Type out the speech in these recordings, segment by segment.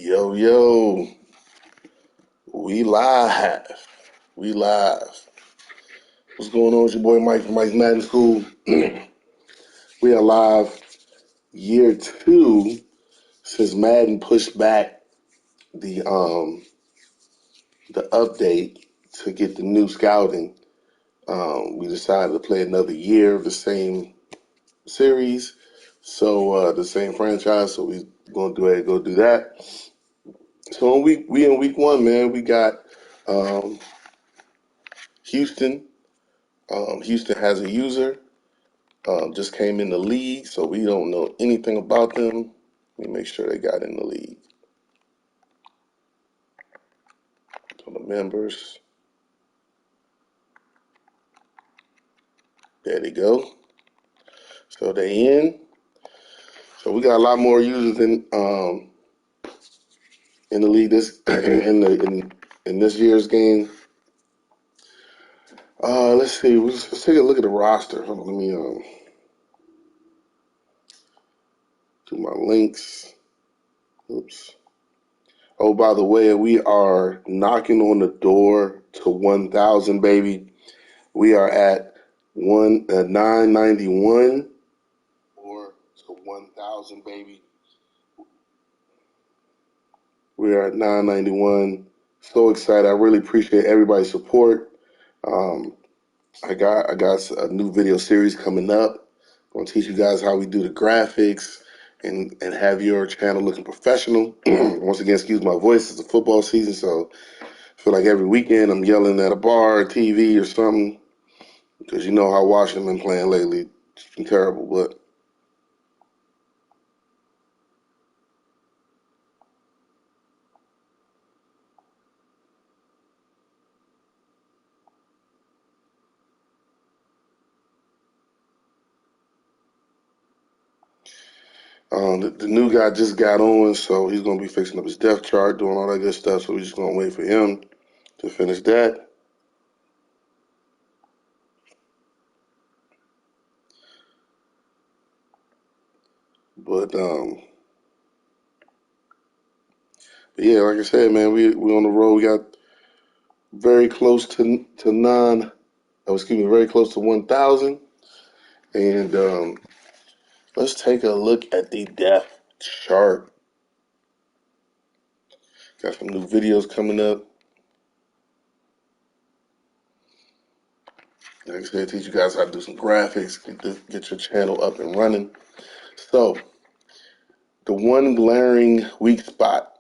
Yo, yo, we live. We live. What's going on? It's your boy Mike from Mike's Madden School. We are live year two since Madden pushed back the the update to get the new scouting. We decided to play another year of the same series, so the same franchise. So we gonna go do that. So we in week one, man. We got um, Houston. Houston has a user. Just came in the league, so we don't know anything about them. Let me make sure they got in the league. So the members, there they go. So they in. So we got a lot more users in the league this in this year's game. Let's see. Let's take a look at the roster. Hold on, let me do my links. Oops. Oh, by the way, we are knocking on the door to 1,000, baby. We are at 991 or to 1,000, baby. We are at 991. So excited! I really appreciate everybody's support. Um, I got a new video series coming up. I'm gonna teach you guys how we do the graphics and have your channel looking professional. Once again, excuse my voice. It's the football season, so I feel like every weekend I'm yelling at a bar, or TV, or something. Because you know how Washington been playing lately. It's been terrible, but the new guy just got on, so he's gonna be fixing up his depth chart, doing all that good stuff. So we're just gonna wait for him to finish that. But but yeah, like I said, man, we on the road. We got very close to nine. Oh, excuse me, very close to 1,000. And let's take a look at the depth chart. Got some new videos coming up. Like I said, teach you guys how to do some graphics, get your channel up and running. So the one glaring weak spot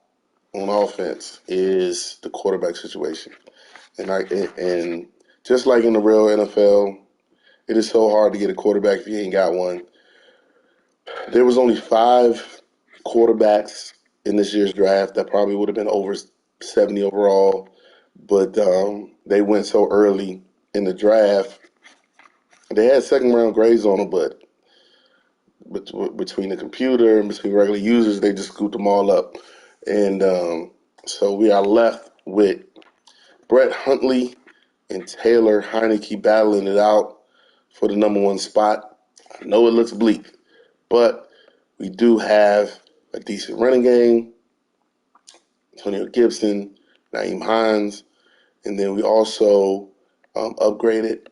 on offense is the quarterback situation. And just like in the real NFL, it is so hard to get a quarterback if you ain't got one. There was only 5 quarterbacks in this year's draft that probably would have been over 70 overall, but they went so early in the draft. They had second round grades on them, but between the computer and between regular users, they just scooped them all up. And so we are left with Brett Huntley and Taylor Heineke battling it out for the number one spot. I know it looks bleak, but we do have a decent running game. Antonio Gibson, Naeem Hines, and then we also upgraded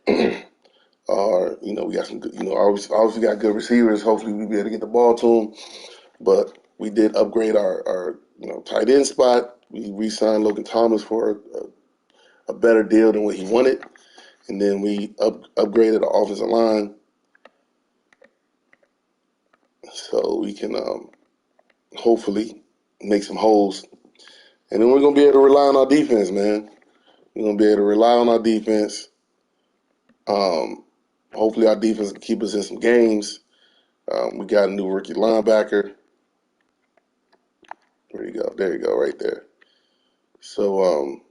we got some good, obviously got good receivers. Hopefully we'll be able to get the ball to them. But we did upgrade our tight end spot. We re-signed Logan Thomas for a better deal than what he wanted. And then we upgraded the offensive line so we can hopefully make some holes. And then we're going to be able to rely on our defense, man. We're going to be able to rely on our defense. Hopefully our defense can keep us in some games. We got a new rookie linebacker. There you go. There you go, right there. So,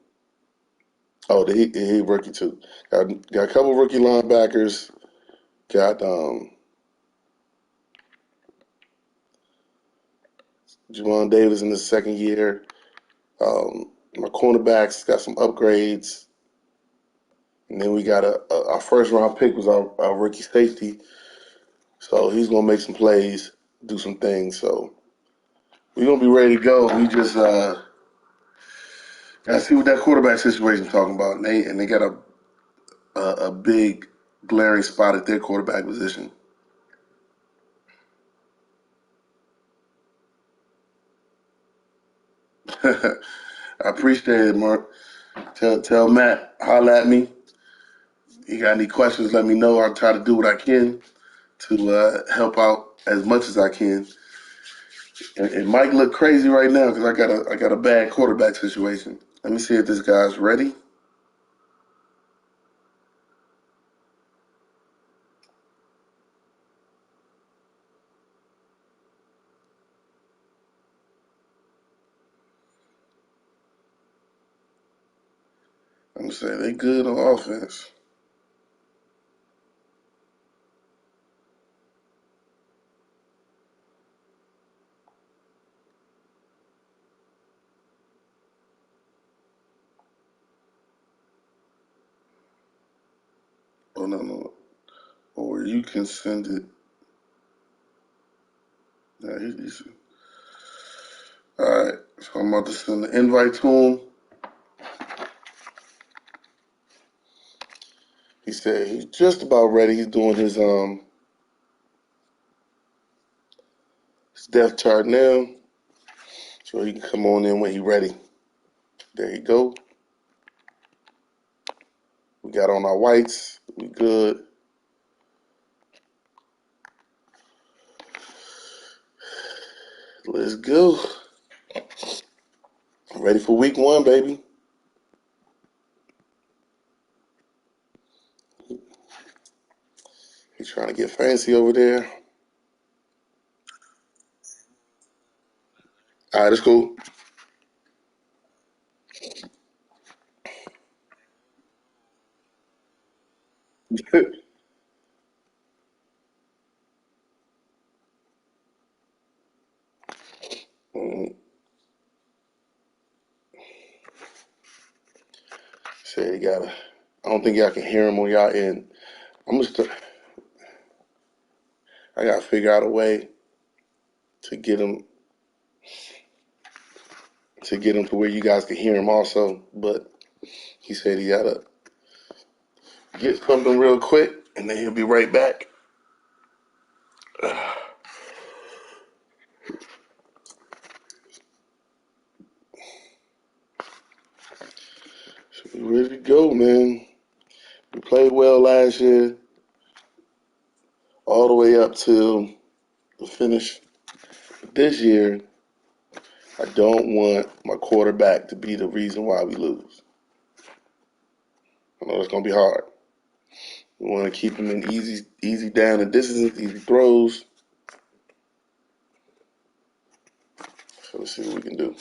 he rookie too. Got a couple rookie linebackers. Got Javon Davis in his second year. My cornerbacks got some upgrades. And then we got our first round pick was our rookie safety. So he's gonna make some plays, do some things. So we're gonna be ready to go. We just gotta see what that quarterback situation is talking about. And they got a big glaring spot at their quarterback position. I appreciate it, Mark. Tell Matt, holla at me. You got any questions, let me know. I'll try to do what I can to help out as much as I can. And it might look crazy right now because I got a bad quarterback situation. Let me see if this guy's ready. I'm gonna say they good on offense. Oh no. Or you can send it. Yeah, he's all right. So I'm about to send the invite to him. He said he's just about ready. He's doing his depth chart now, so he can come on in when he's ready. There you go. We got on our whites. We good. Let's go. Ready for week 1, baby. He's trying to get fancy over there. All right, that's cool. Say you gotta. I don't think y'all can hear him on y'all end. I'm just. I gotta figure out a way to get him to where you guys can hear him also. But he said he gotta get something real quick, and then he'll be right back. So we ready to go, man. We played well last year, all the way up till the finish. This year, I don't want my quarterback to be the reason why we lose. I know it's gonna be hard. We want to keep him in easy down and distance, easy throws. So let's see what we can do.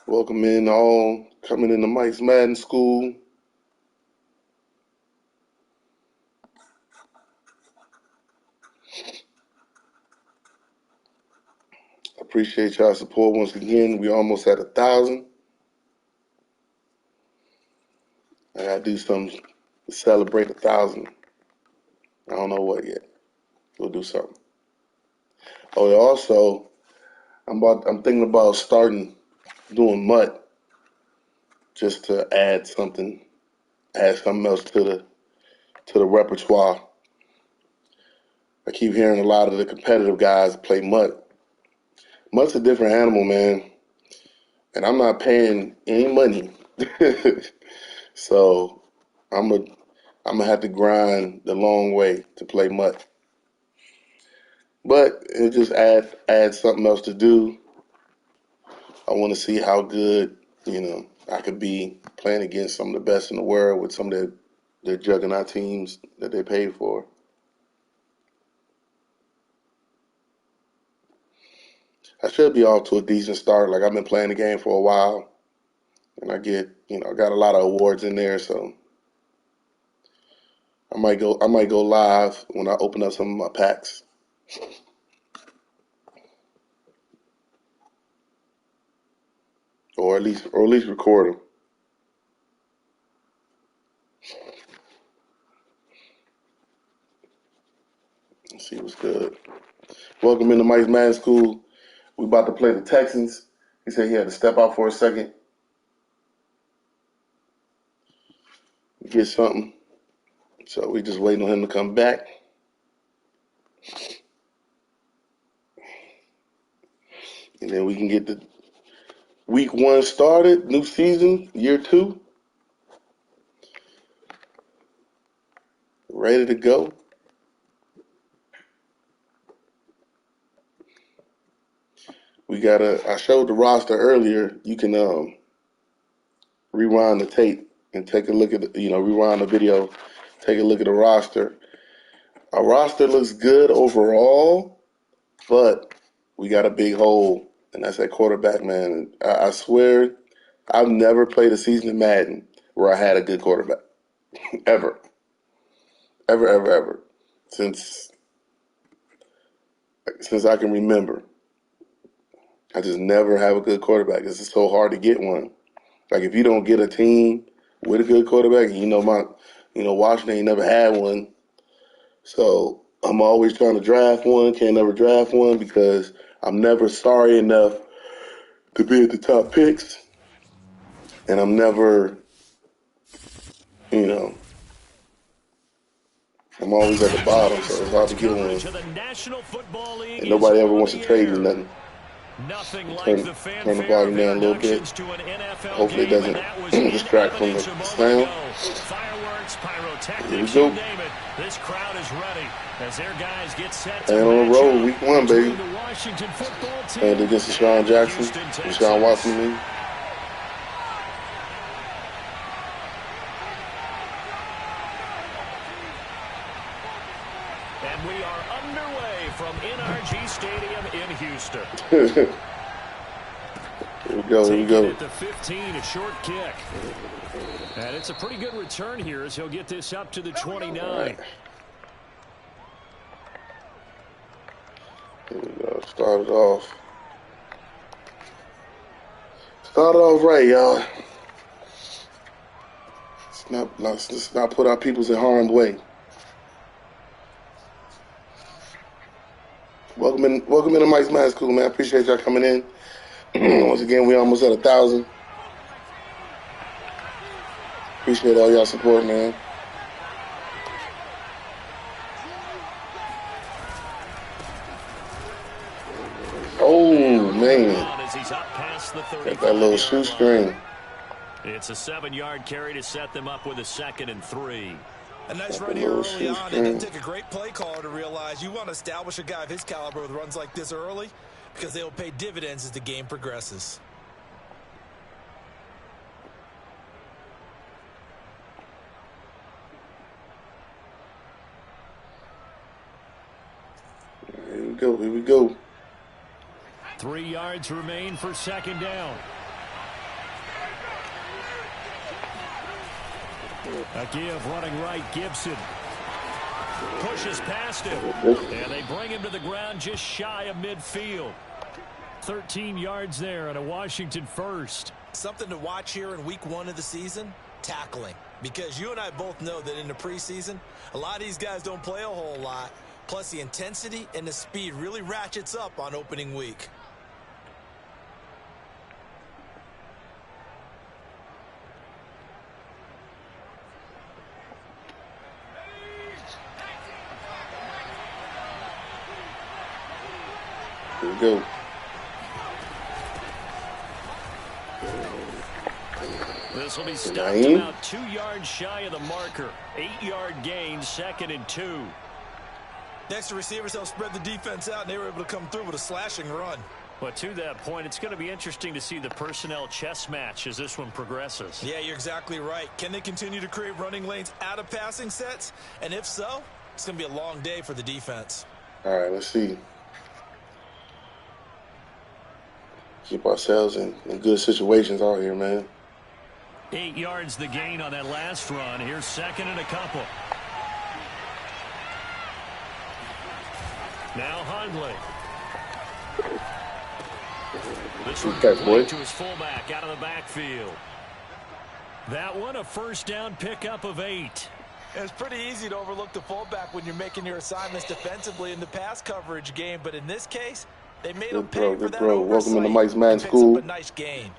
Welcome in all coming into Mike's Madden School. Appreciate y'all support once again. We almost at 1,000. I gotta do something to celebrate 1,000. I don't know what yet. We'll do something. Oh, also, I'm thinking about starting doing MUT just to add something else to the repertoire. I keep hearing a lot of the competitive guys play MUT. MUT's a different animal, man, and I'm not paying any money, so I'm a I'm gonna have to grind the long way to play MUT. But it just add something else to do. I want to see how good I could be playing against some of the best in the world with some of their juggernaut teams that they paid for. I should be off to a decent start. Like I've been playing the game for a while, and I got a lot of awards in there, so I might go live when I open up some of my packs, or at least record them. Let's see what's good. Welcome into Mike's Madden School. We about to play the Texans. He said he had to step out for a second. Get something. So we just waiting on him to come back. And then we can get the week 1 started, new season, year 2. Ready to go. I showed the roster earlier. You can rewind the tape and take a look at rewind the video, take a look at the roster. Our roster looks good overall, but we got a big hole, and that's at quarterback, man. I swear, I've never played a season in Madden where I had a good quarterback. Ever. Ever, ever, ever. Since I can remember. I just never have a good quarterback. It's just so hard to get one. Like, if you don't get a team with a good quarterback, Washington ain't never had one. So I'm always trying to draft one, can't never draft one because I'm never sorry enough to be at the top picks. And I'm never, I'm always at the bottom, so it's hard to get one. And nobody ever wants to trade me nothing. Turn the volume down a little bit. Hopefully it doesn't distract from the sound. Here we go. This crowd is ready as their guys get set and on the road, week 1, baby. And against Deshaun Jackson, Deshaun Watson. And we are underway from NRG Stadium in Houston. Here we go. At the 15, a short kick. And it's a pretty good return here as he'll get this up to the 29. Right. Here we go. Started off right, y'all. Let's not put our peoples in harm's way. Welcome into Mike's Madden School, man. I appreciate y'all coming in. Once again, we almost at 1,000. Appreciate all y'all support, man. Oh, man. Got that little shoestring. It's a 7-yard carry to set them up with a 2nd and 3. A nice run here early on. It didn't take a great play caller to realize you want to establish a guy of his caliber with runs like this early because they will pay dividends as the game progresses. Here we go. 3 yards remain for 2nd down. A give running right, Gibson. Pushes past him. And they bring him to the ground just shy of midfield. 13 yards there and a Washington first. Something to watch here in week 1 of the season, tackling. Because you and I both know that in the preseason, a lot of these guys don't play a whole lot. Plus the intensity and the speed really ratchets up on opening week. Here we go. This will be stopped about 2 yards shy of the marker. 8-yard gain, 2nd and 2. Next, the receivers help spread the defense out, and they were able to come through with a slashing run. But to that point, it's going to be interesting to see the personnel chess match as this one progresses. Yeah, you're exactly right. Can they continue to create running lanes out of passing sets? And if so, it's going to be a long day for the defense. All right, let's see. Keep ourselves in good situations out here, man. 8 yards the gain on that last run. Here's 2nd and a couple. Now Hundley. This one to his fullback out of the backfield. That one a 1st down pickup of 8. It's pretty easy to overlook the fullback when you're making your assignments defensively in the pass coverage game, but in this case, they made him pay for that oversight. Welcome into Mike's Madden Picks School. up a nice gain.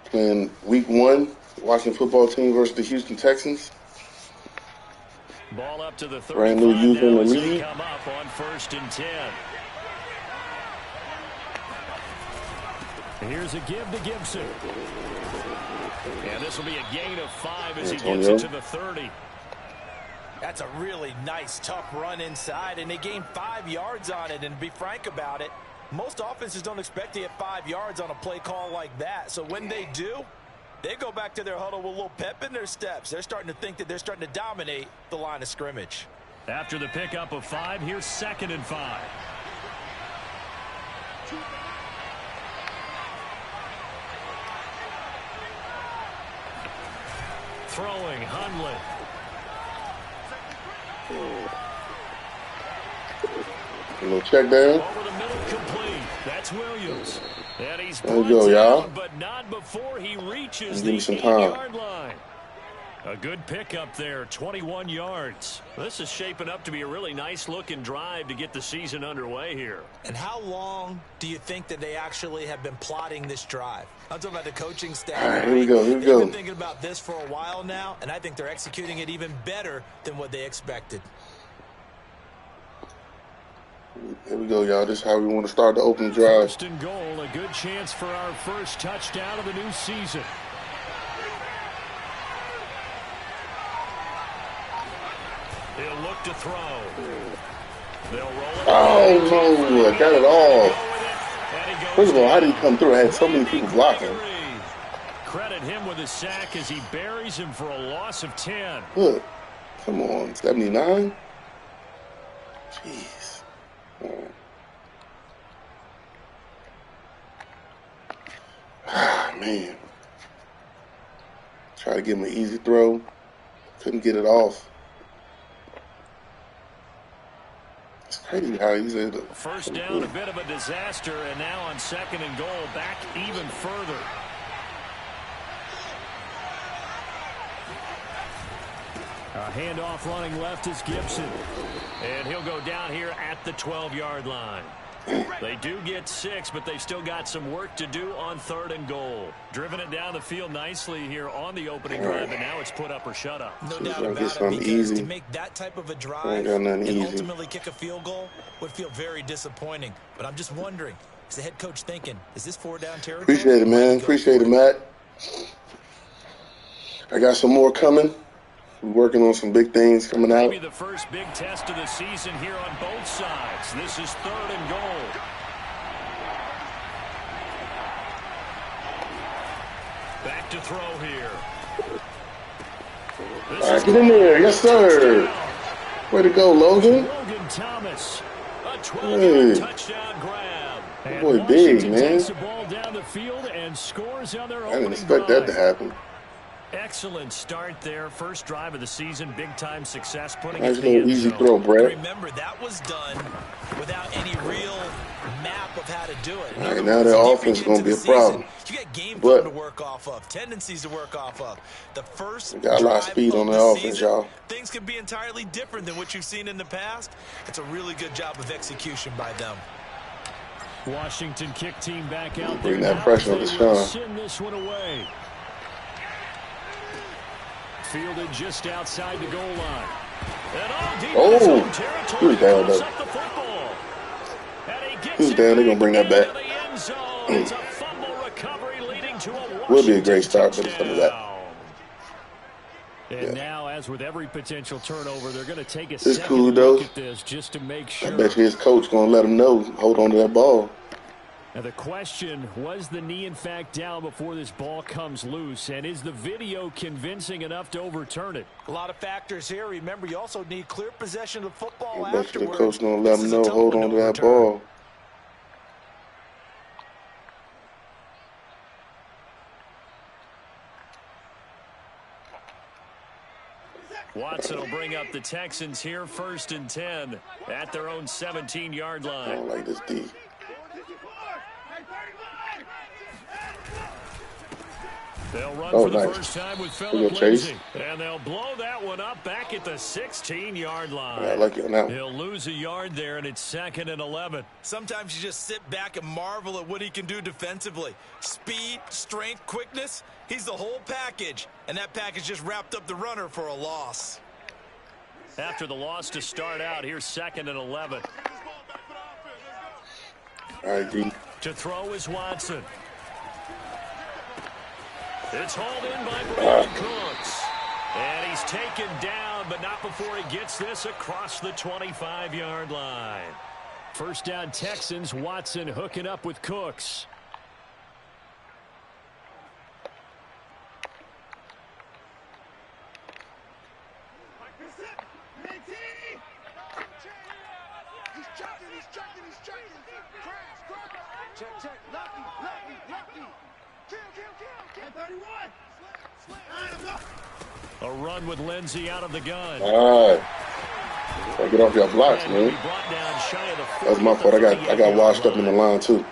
Playing week 1, Washington football team versus the Houston Texans. Ball up to the 35 brand new user in the as they league. come up on 1st and 10. Here's a give to Gibson. And this will be a gain of 5 as he gets it to the 30. That's a really nice, tough run inside, and they gained 5 yards on it. And to be frank about it, most offenses don't expect to get 5 yards on a play call like that. So when they do, they go back to their huddle with a little pep in their steps. They're starting to think that they're starting to dominate the line of scrimmage. After the pickup of 5, here's 2nd and 5. Throwing, Hundley. A little check down. Over the middle, complete. That's Williams. And he's there we go, y'all. But not before he reaches give me the some time. 8-yard line. A good pickup there, 21 yards. This is shaping up to be a really nice-looking drive to get the season underway here. And how long do you think that they actually have been plotting this drive? I'm talking about the coaching staff. All right, here we go, They've been thinking about this for a while now, and I think they're executing it even better than what they expected. Here we go, y'all. This is how we want to start the opening drive. 1st and goal, a good chance for our first touchdown of the new season. He'll look to throw. They'll roll it. Oh, no. I got it off. First of all, how did he come through? I had so many people blocking. Credit him with a sack as he buries him for a loss of 10. Look. Come on. 79? Jeez. Ah, man. Try to give him an easy throw. Couldn't get it off. It's crazy how he's able to. First down, a bit of a disaster, and now on 2nd and goal, back even further. A handoff running left is Gibson. And he'll go down here at the 12-yard line. They do get 6, but they've still got some work to do on 3rd and goal. Driven it down the field nicely here on the opening drive, and now it's put up or shut up. No doubt about it, because easy. To make that type of a drive and ultimately kick a field goal would feel very disappointing. But I'm just wondering, is the head coach thinking, is this 4-down territory? Appreciate it, man. Appreciate it, Matt. I got some more coming. We're working on some big things coming out. Maybe the first big test of the season here on both sides. This is 3rd and goal. Back to throw here. All right, get in there. Yes, sir. Way to go, Logan. Logan Thomas. A 12-yard touchdown grab. That boy big, man. Takes the ball down the field and scores on their I didn't expect that to happen. Excellent start there. First drive of the season. Big-time success. Putting nice little easy throw, Brad. Remember, that was done without any real map of how to do it. All right, now their offense is going to be a problem. You got game plan to work off of, tendencies to work off of. The first got a lot of speed on the offense, y'all. Things can be entirely different than what you've seen in the past. It's a really good job of execution by them. Washington kick team back out there. Bring that pressure on Deshaun. Send this one away. Fielded just outside the goal line. He was down, though. He was down. They're going to bring that back. Will be a great start for some of that. And now, as with every potential turnover, they're going to take a second cool, look at this just to make sure. I bet you his coach going to let him know, hold on to that ball. Now the question, was the knee in fact down before this ball comes loose? And is the video convincing enough to overturn it? A lot of factors here. Remember, you also need clear possession of the football I bet afterwards. the coach going to let him know, hold on to that ball. Watson will bring up the Texans here, 1st and 10 at their own 17-yard line. I don't like this D. They'll run Oh, for the nice. first time with We go Phillip Chase. Lindsay. And they'll blow that one up back at the 16-yard line. Yeah, I like it now. He'll lose a yard there, and it's 2nd and 11. Sometimes you just sit back and marvel at what he can do defensively. Speed, strength, quickness. He's the whole package. And that package just wrapped up the runner for a loss. After the loss to start out, here's 2nd and 11. All right, D. To throw is Watson. It's hauled in by Brandon Cooks. And he's taken down, but not before he gets this across the 25-yard line. First down Texans, Watson hooking up with Cooks. Check. Lucky. Kill. A run with Lindsay out of the gun. All right. Get off your blocks, man. That's my fault. I got washed up in the line, too.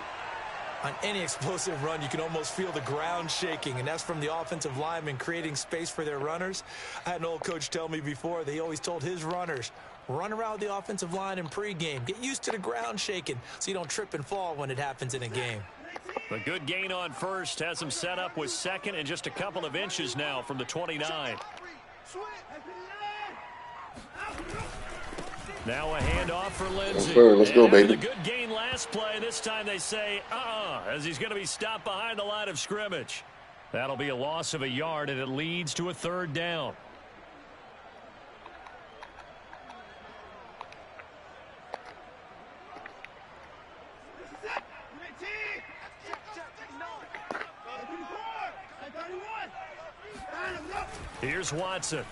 On any explosive run, you can almost feel the ground shaking, and that's from the offensive linemen creating space for their runners. I had an old coach tell me before, they always told his runners, run around the offensive line in pregame. Get used to the ground shaking so you don't trip and fall when it happens in a game. A good gain on first has him set up with 2nd and just a couple of inches now from the 29. Now a handoff for Lindsay. Let's go, baby. A good gain last play. This time they say, as he's going to be stopped behind the line of scrimmage. That'll be a loss of a yard, and it leads to a 3rd down. Here's Watson.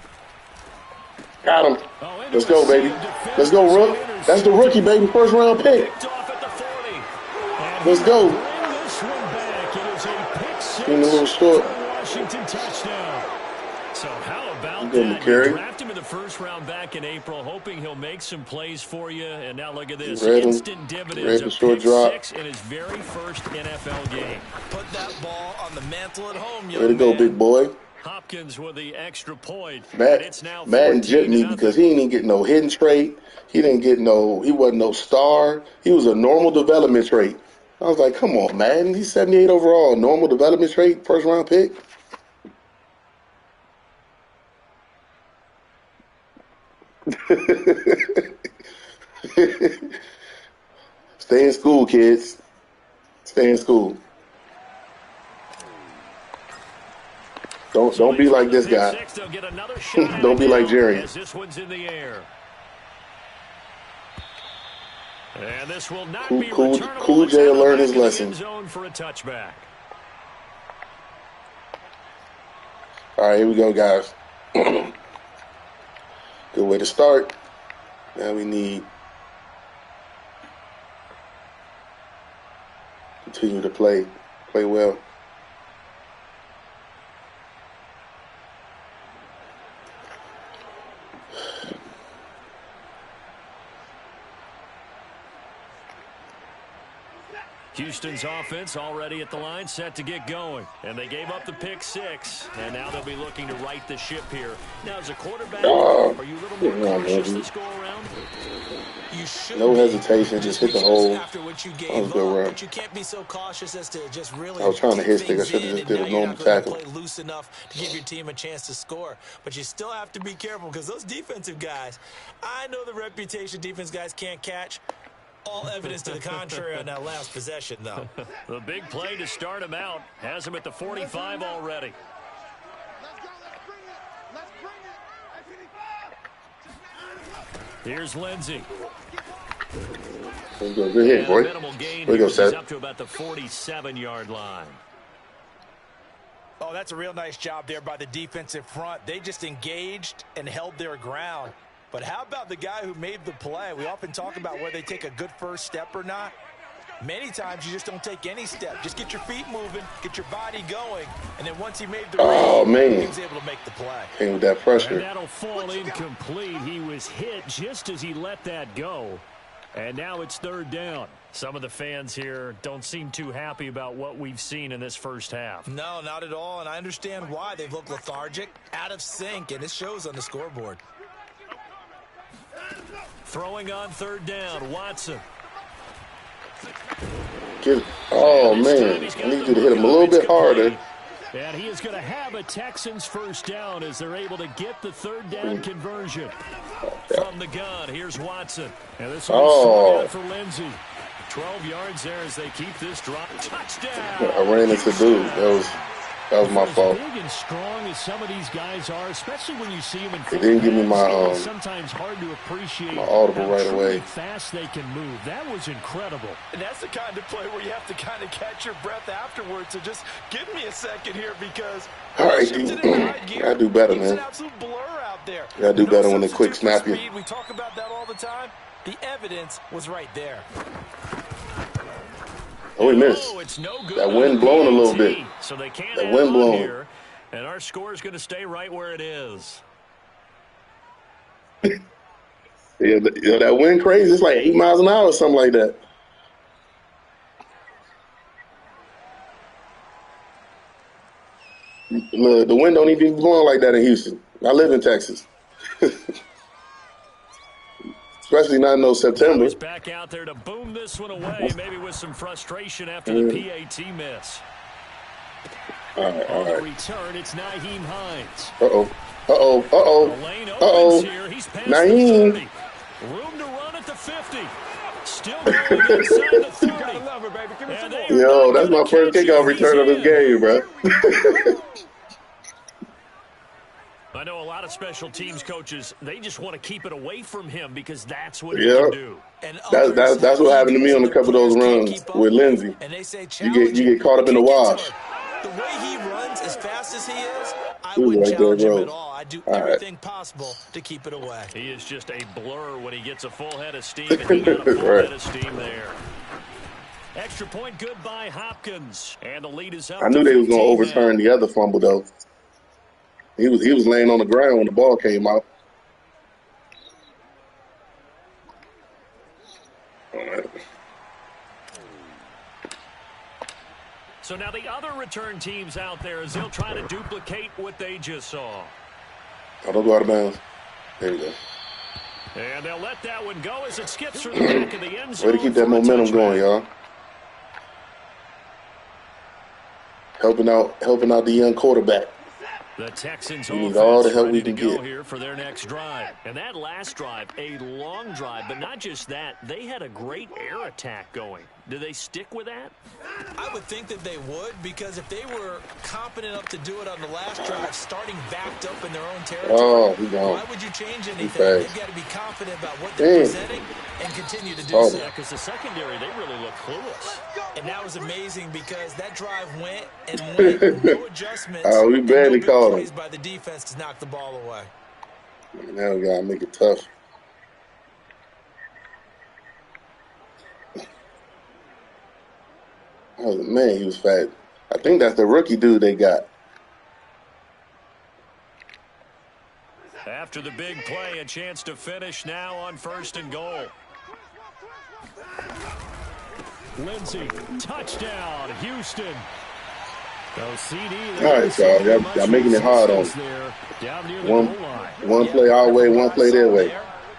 Got him. Let's go, baby. Let's go, Rook. That's the rookie, baby. First round pick. Let's go. Getting a little short. Washington touchdown. So how about that? You draft him in the first round back in April, hoping he'll make some plays for you. And now look at this. Instant dividends. A pick 6 in his very first NFL game. Put that ball on the mantle at home, young man. Way to go, big boy. Hopkins with the extra point. Madden jipped me because he didn't get no hidden trait. He wasn't no star. He was a normal development trait. I was like, come on, Madden. He's 78 overall. Normal development trait, first round pick. Stay in school, kids. Stay in school. Don't be like this guy. Don't be like Jerry. This one's in the air. And this will not be Cool J will learn his lesson. Zone for a touchback. All right, here we go, guys. Good way to start. Now we need continue to play well. Houston's offense already at the line, set to get going. And they gave up the pick 6, and now they'll be looking to right the ship here. Now, as a quarterback, are you a little more cautious this go around? You should no hesitation, just hit the hole. After what you gave up, but you can't be so cautious as to just really. I was trying to hit stick. I should have just did a normal tackle. Play loose enough to give your team a chance to score, but you still have to be careful because those defensive guys. I know the reputation defense guys can't catch. All evidence to the contrary on that last possession, though. The big play to start him out has him at the 45 already. Here's Lindsay. Good hit, boy. There you go, Seth. Up to about the 47-yard line. Oh, that's a real nice job there by the defensive front. They just engaged and held their ground. But how about the guy who made the play? We often talk about whether they take a good first step or not. Many times you just don't take any step. Just get your feet moving, get your body going, and then once he made the read, he was able to make the play. Came with that pressure. And that'll fall incomplete. He was hit just as he let that go. And now it's 3rd down. Some of the fans here don't seem too happy about what we've seen in this first half. No, not at all, and I understand why. They've looked lethargic, out of sync, and it shows on the scoreboard. Throwing on third down, Watson. Oh, man. I need you to hit him a little bit harder. And he is going to have a Texans first down as they're able to get the third down conversion. From the gun, here's Watson. And this will be for Lindsey. 12 yards there as they keep this drop. Touchdown! I ran into dude. That was my fault. As big and strong as some of these guys are, especially when you see them in It didn't give me my sometimes hard to appreciate my audible how right away. Fast they can move. That was incredible. And that's the kind of play where you have to kind of catch your breath afterwards. So just give me a second here because all right, dude. I do better, man. An absolute blur out there. I do better when they quick snap you. We talk about that all the time. The evidence was right there. Oh, we missed. It's no good. That wind blowing a little bit. So they can't that wind blowing. Here, and our score is going to stay right where it is. Yeah, that wind crazy. It's like 8 miles an hour or something like that. Look, the wind don't even be blowing like that in Houston. I live in Texas. Especially not in no September. He's back out there to boom this one away, maybe with some frustration after the PAT miss. All right. On the return, it's Nyheim Hines. He's past Nyheim. the 30. Room to run at the 50. Still going inside the 30. Gotta love her, baby. Give me some more. Yo, that's my first kickoff return of this game, bro. I know a lot of special teams coaches, they just want to keep it away from him because that's what he can do. And that's what happened to me on a couple of those runs with Lindsey. And they say you get caught up in the wash. The way he runs, as fast as he is, I wouldn't challenge him at all. I do everything possible to keep it away. He is just a blur when he gets a full head of steam, and he got a full head of steam there. Extra point good by Hopkins, and the lead is up. I knew they was going to overturn the other fumble, though. He was laying on the ground when the ball came out. All right. So now the other return teams out there as they'll try to duplicate what they just saw. Oh, don't go out of bounds. There we go. And they'll let that one go as it skips through the back of the end zone. Way to keep that momentum going, y'all. Helping out the young quarterback. The Texans need all the help we can go get here for their next drive. And that last drive, a long drive, but not just that, they had a great air attack going. Do they stick with that? I would think that they would, because if they were competent enough to do it on the last drive, starting backed up in their own territory, why would you change anything? They've got to be confident about what they're presenting and continue to do so. Yeah, because the secondary, they really look clueless. And that was amazing because that drive went and went, no adjustments. We barely called him. By the defense to knock the ball away. Now we gotta make it tough. Oh man, he was fat. I think that's the rookie dude they got. After the big play, a chance to finish now on 1st and goal. Lindsey, touchdown, Houston. So CD, all right, y'all. Y'all making it hard on one play our way, one play their way.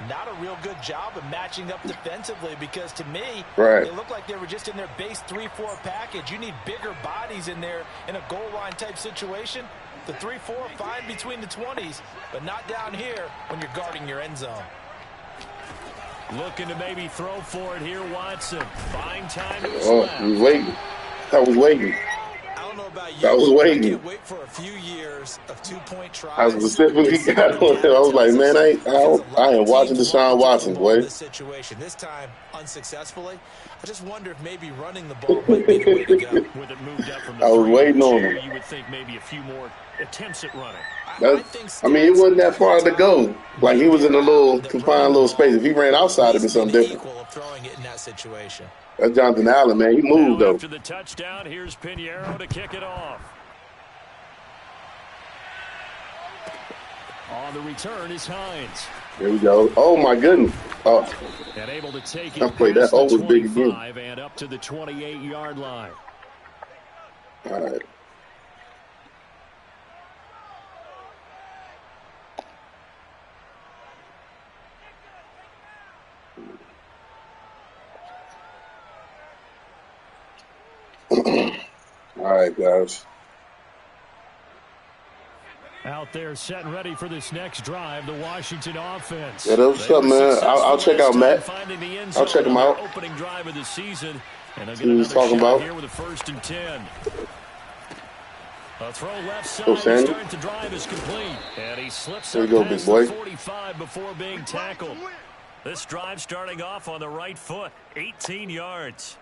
Not a real good job of matching up defensively because to me, they looked like they were just in their base 3-4 package. You need bigger bodies in there in a goal line type situation. The 3-4 fine between the 20s, but not down here when you're guarding your end zone. Looking to maybe throw for it here, Watson. Fine time to his left. He was waiting. I was waiting. I don't know about you. I was waiting. I can't wait for a few years of 2-point tries. I specifically got on him. I was like, man, I am watching Deshaun Watson, boy. This situation, this time unsuccessfully. I just wonder if maybe running the ball might be the way to go. With it moved up from the I was waiting on him. You would think maybe a few more attempts at running. I mean, it wasn't that far to go. Like, he was in a little confined little space. If he ran outside, it'd be something different. Throwing it in that situation. That's Jonathan Allen, man. He moved, though. After the touchdown, here's Pinheiro to kick it off. On the return is Hines. There we go. Oh, my goodness. Oh, And able to take I it played that past the hole was big again. 25 and up to the 28-yard line. All right. All right, guys. Out there set and ready for this next drive, the Washington offense. Yeah, what's up, man? I'll check out Matt. I'll check him out. Opening drive of the season, and they'll See get what he's another talking shot about. here with a 1st and 10. A throw left side Go, to Sandy. start the drive is complete. And he slips There up you go, past big boy. the 45 before being tackled. This drive starting off on the right foot, 18 yards.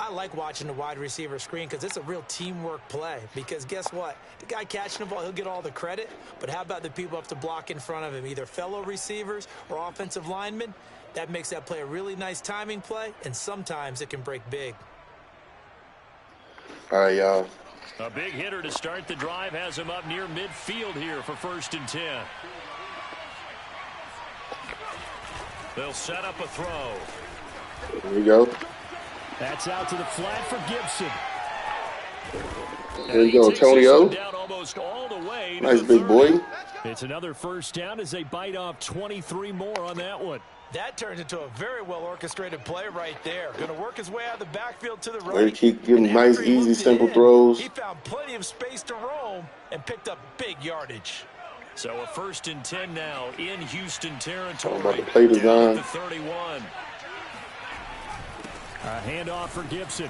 I like watching the wide receiver screen because it's a real teamwork play. Because guess what? The guy catching the ball, he'll get all the credit. But how about the people up to block in front of him, either fellow receivers or offensive linemen? That makes that play a really nice timing play, and sometimes it can break big. All right, y'all. A big hitter to start the drive has him up near midfield here for 1st and 10. They'll set up a throw. There we go. That's out to the flat for Gibson. There you go, Antonio. Down almost all the way to Nice the big 30. boy. It's another 1st down as they bite off 23 more on that one. That turns into a very well-orchestrated play right there. Going to work his way out of the backfield to the They right. keep giving And nice, after he easy, looped it simple in, throws. He found plenty of space to roam and picked up big yardage. So a 1st and 10 now in Houston territory. About the play Down design. at the 31. A handoff for Gibson.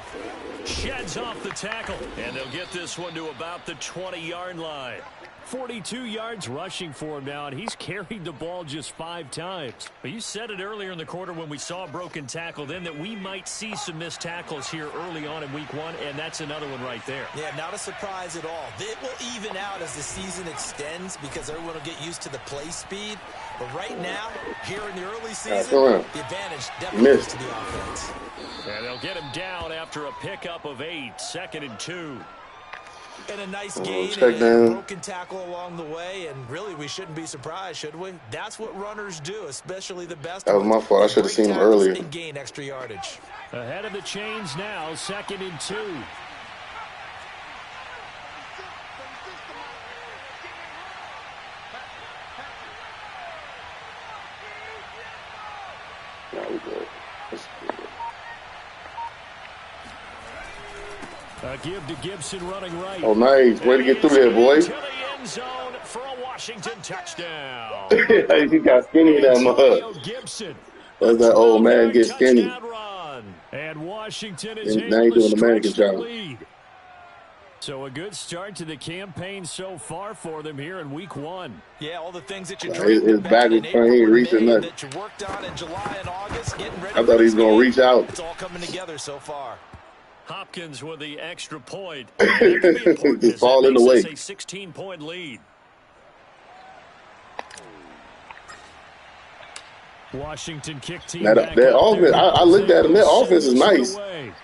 Sheds off the tackle. And they'll get this one to about the 20-yard line. 42 yards rushing for him now, and he's carried the ball just 5 times. But you said it earlier in the quarter when we saw a broken tackle then that we might see some missed tackles here early on in week 1, and that's another one right there. Yeah, not a surprise at all. It will even out as the season extends because everyone will get used to the play speed. But right now, here in the early season, the advantage definitely goes to the offense. And they'll get him down after a pickup of 8, 2nd and 2. And a nice gain check and down. a broken tackle along the way, and really we shouldn't be surprised, should we? That's what runners do, especially the best. That was my fault. I should have seen him earlier. And gain extra yardage. Ahead of the chains now, 2nd and 2. A give to Gibson running right. Oh, nice. Way to get through there, boy. To the end zone for a Washington touchdown. He got skinny in that mud. Gibson. That's that old man get skinny. Run. And Washington is And now able he's to doing the stretch mannequin the job. lead. So a good start to the campaign so far for them here in week 1. Yeah, all the things that you His back was playing, he ain't reaching nothing. that you worked on in July and August, getting ready. I thought he was going to reach out. It's all coming together so far. Hopkins with the extra point. That could be important Just as fall that in the makes way. this a 16-point lead. Washington kick team. That offense, I looked at them. Their offense is nice.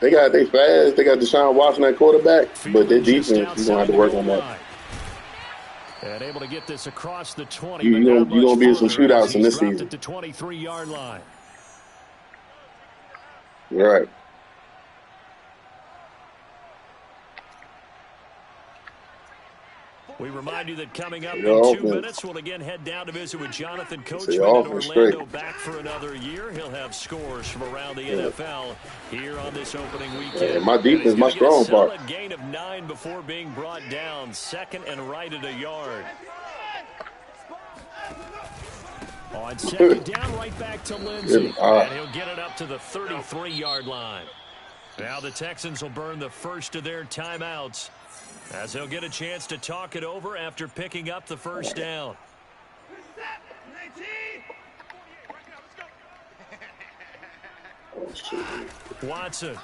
They fast. They got Deshaun Watson at quarterback, but their defense, you're gonna have to work on that. And able to get this across the 20. You're gonna be in some shootouts in this season. At the 23-yard line. Right. We remind you that coming up Your in 2 offense. minutes, we'll again head down to visit with Jonathan Coachman Your in offense Orlando, straight. back for another year. He'll have scores from around the NFL here on this opening weekend. Yeah, my defense, my strong part. Solid gain of 9 before being brought down, 2nd and right at a yard. On 2nd down, right back to Lindsey. And he'll get it up to the 33-yard line. Now the Texans will burn the first of their timeouts, as they'll get a chance to talk it over after picking up the 1st down. Watson.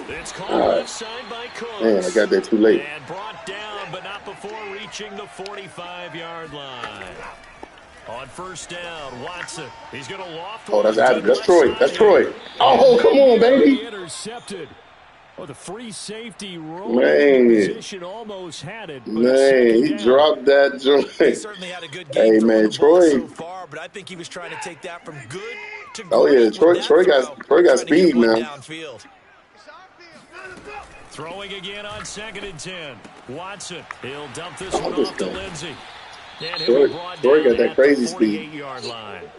It's called left side by Cooks. Man, I got there too late. And brought down, but not before reaching the 45-yard line. On 1st down, Watson. He's going to loft. Oh, that's Troy. That's Troy. Oh, come on, baby. Intercepted. Well, the free safety rolled into Man, position, almost had it, but it's man, second he down. dropped that He joint. certainly had a good game Hey, throwing man, the ball Troy. so far, but I think he was trying to take that from good to Oh yeah, great with Troy. that throw, Troy got trying to get speed one now. downfield. Throwing again on 2nd and 10. Watson, he'll dump this Oh, one this off to guy. Lindsey. And he'll be brought Troy down got that at the crazy speed. 48-yard line.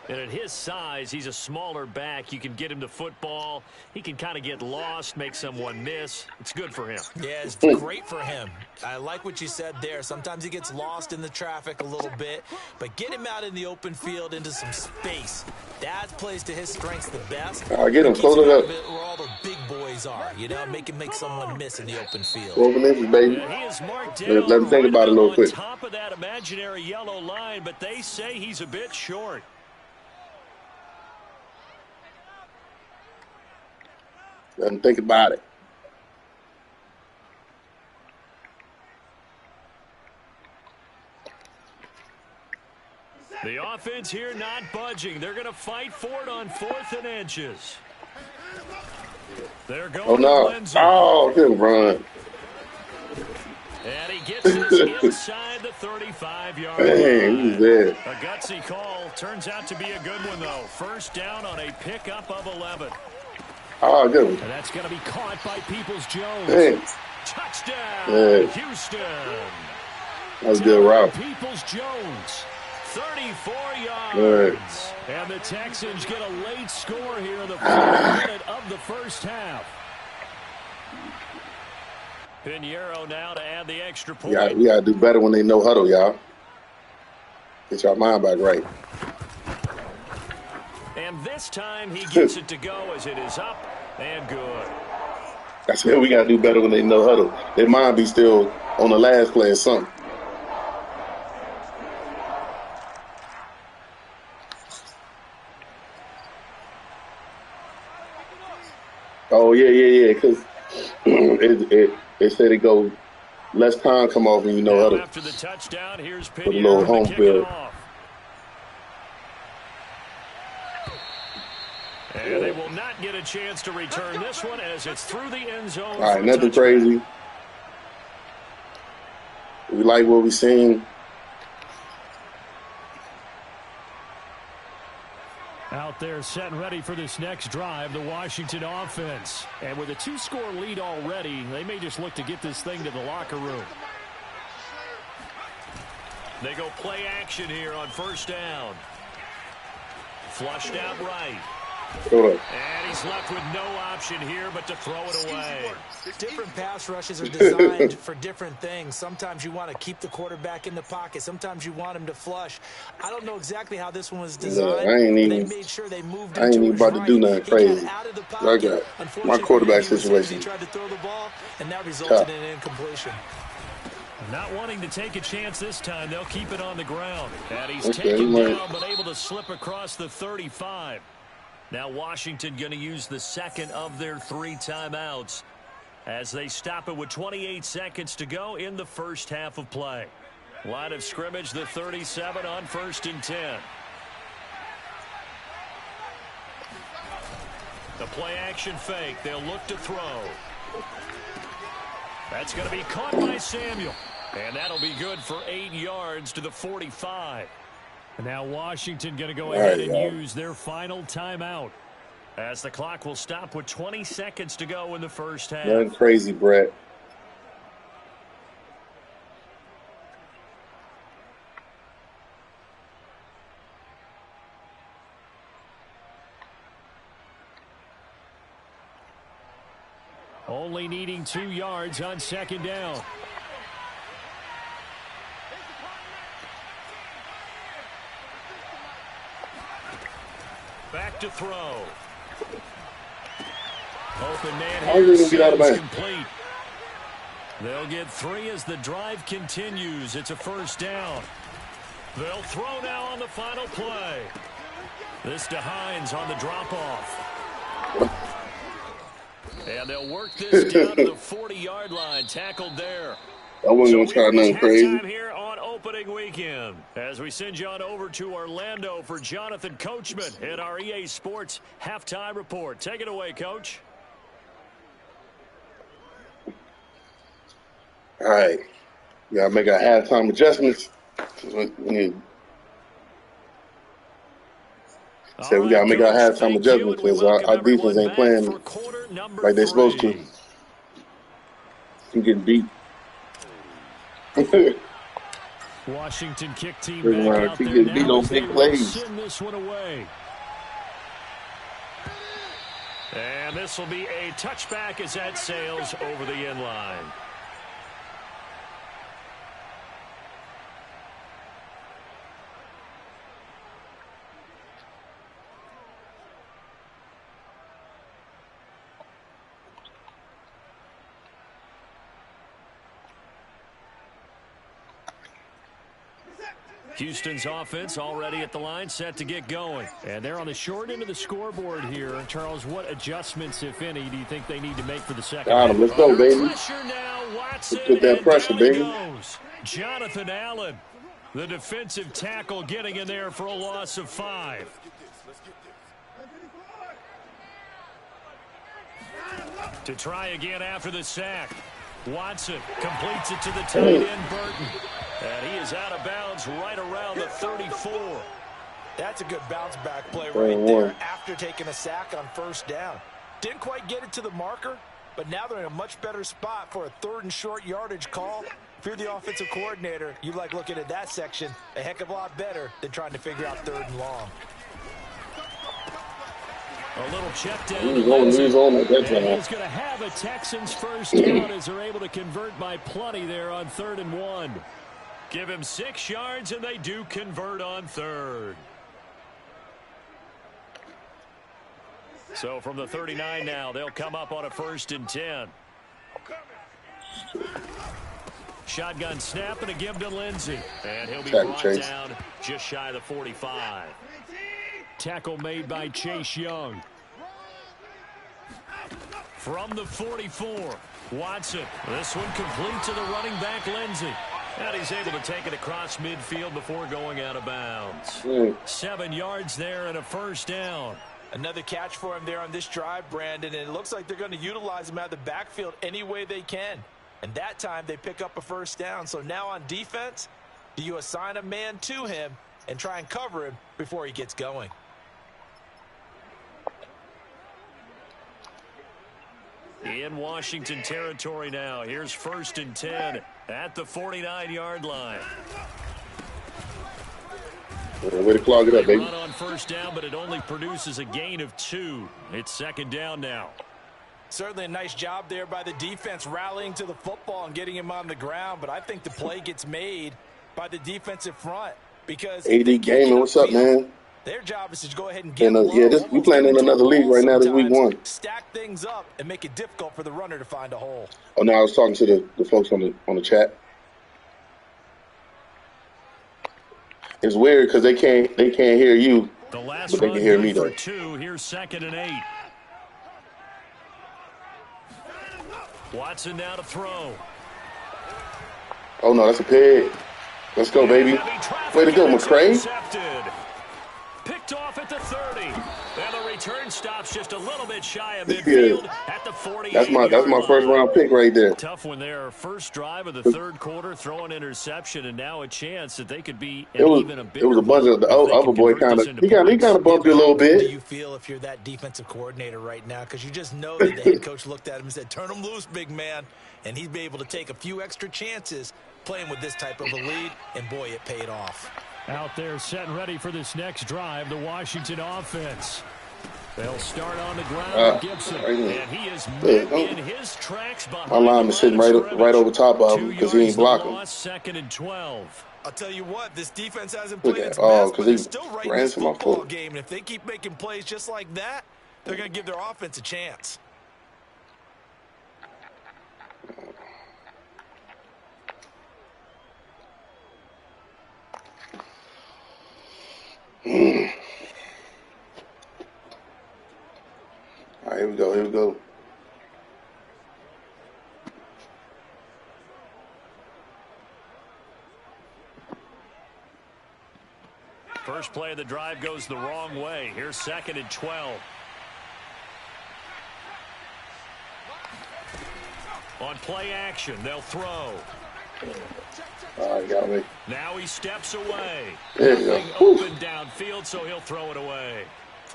And at his size, he's a smaller back. You can get him to football. He can kind of get lost, make someone miss. It's good for him. Yeah, it's great for him. I like what you said there. Sometimes he gets lost in the traffic a little bit, but get him out in the open field into some space. That plays to his strengths the best. Get him, Keeps close him it out up. of it where all the big boys are, you know, make someone miss in the open field. 12 inches, baby. Yeah, he is marked Let down me think right about it a about little on quick. top of that imaginary yellow line, but they say he's a bit short. Let him think about it. The offense here not budging. They're going to fight for it on 4th and inches. They're going Oh no! to Lindsey. Oh, good run. And he gets this inside the 35-yard Man, he was line. there. A gutsy call. Turns out to be a good one, though. First down on a pickup of 11. Oh, good one. And that's going to be caught by Peoples-Jones. Man, Touchdown, yeah. Houston. that was a good route. Peoples-Jones, 34 yards. Good. And the Texans get a late score here in the 4th minute of the first half. Pinheiro now to add the extra point. We gotta do better when they know huddle, y'all. Get your mind back right. And this time he gets it to go as it is up and good. I said we gotta do better when they know huddle. Their mind be still on the last play or something. Oh yeah. Because it said it go less time come off when you know Now huddle. after the touchdown, here's Put a little Pinheiro home to kick field. it off. And they will not get a chance to return this one as it's through the end zone. All right, nothing crazy. We like what we seen. Out there set and ready for this next drive, the Washington offense. And with a 2-score lead already, they may just look to get this thing to the locker room. They go play action here on first down. Flushed out right. Hold up. And he's left with no option here but to throw it away. Different pass rushes are designed for different things. Sometimes you want to keep the quarterback in the pocket. Sometimes you want him to flush. I don't know exactly how this one was designed. They made sure they moved I ain't him to even his about to right. do nothing He crazy. got out of the I pocket. got my Unfortunately, quarterback he was hit as situation. he tried to throw the ball, and that resulted in an incompletion. Not wanting to take a chance this time, they'll keep it on the ground. And he's Okay, taken right. down but able to slip across the 35. Now Washington going to use the second of their 3 timeouts as they stop it with 28 seconds to go in the first half of play. Line of scrimmage, the 37 on 1st and 10. The play action fake. They'll look to throw. That's going to be caught by Samuel. And that'll be good for 8 yards to the 45. And now Washington going to go ahead and use their final timeout as the clock will stop with 20 seconds to go in the first half. Nothing crazy, Brett. Only needing 2 yards on 2nd down. Back to throw. Open man How are you here, gonna get out of seems bounds? complete. They'll get 3 as the drive continues. It's a first down. They'll throw now on the final play. This to Hines on the drop-off. And they'll work this down to the 40-yard line. Tackled there. I wasn't So gonna try nothing crazy. halftime here on opening weekend as we send you on over to Orlando for Jonathan Coachman in our EA Sports Halftime Report. Take it away, Coach. All right. We got to make our halftime adjustments. All We got right, to make our Coach, halftime thank you, adjustments and we because welcome our defense everyone ain't back playing for quarter number like they're supposed to. 3. Keep getting beat. Washington kick team Keep back out there getting beat now on as they big will plays. send this one away. And this will be a touchback as that sails over the end line. Houston's offense already at the line, set to get going. And they're on the short end of the scoreboard here. Charles, what adjustments, if any, do you think they need to make for the second Got him. half? Let's go, Under baby. pressure now, Watson, Let's put that and pressure, down he baby. goes. Jonathan Allen, the defensive tackle, getting in there for a loss of 5. To try again after the sack. Watson completes it to the tight end, Burton. And he is out of bounds right around the 34. That's a good bounce back play right there after taking a sack on first down. Didn't quite get it to the marker, but now they're in a much better spot for a 3rd and short yardage call. If you're the offensive coordinator, you like looking at that section a heck of a lot better than trying to figure out 3rd and long. A little check down. He's going to have a Texans first down as they're able to convert by plenty there on 3rd and 1. Give him 6 yards, and they do convert on 3rd. So from the 39 now, they'll come up on a 1st and 10. Shotgun snap and a give to Lindsey. And he'll be brought down just shy of the 45. Tackle made by Chase Young. From the 44, Watson. This one complete to the running back, Lindsey. And he's able to take it across midfield before going out of bounds. 7 yards there and a 1st down. Another catch for him there on this drive, Brandon, and it looks like they're going to utilize him out of the backfield any way they can. And that time they pick up a 1st down. So now on defense, do you assign a man to him and try and cover him before he gets going? In Washington territory now. Here's 1st and 10 at the 49-yard line. Way to clog it up, baby. Run on 1st down, but it only produces a gain of 2. It's 2nd down now. Certainly a nice job there by the defense rallying to the football and getting him on the ground, but I think the play gets made by the defensive front because AD Gaming, what's up, man? Their job is to go ahead and get we playing in another league right now. This week 1. Stack things up and make it difficult for the runner to find a hole. Oh, no, I was talking to the folks on the chat. It's weird because they can't hear you, the last but they can hear me though. 2. Here's 2nd and 8. Watson now to throw. Oh no, that's a pig. Let's go, baby. Way to go, McCray. Picked off at the 30. And the return stops just a little bit shy of midfield at the 48. That's my 1st round pick right there. Tough one there. First drive of the 3rd quarter, throwing interception, and now a chance that they could be even a bit. It was a bunch of the other boy kind of he kind of bumped you a little bit. How do you feel if you're that defensive coordinator right now? Because you just know that the head coach looked at him and said, "Turn him loose, big man," and he'd be able to take a few extra chances playing with this type of a lead, and boy, it paid off. Out there set and ready for this next drive, the Washington offense. They'll start on the ground with Gibson, and he is met in his tracks behind my line is sitting right over top of him because he ain't blocking. 2nd and 12. I'll tell you what, this defense hasn't played its best, but they're still right in this football game. And if they keep making plays just like that, they're going to give their offense a chance. All right, here we go. First play of the drive goes the wrong way. Here's 2nd and 12. On play action, they'll throw. All right, got me. Now he steps away. There you Nothing go. open downfield, so he'll throw it away.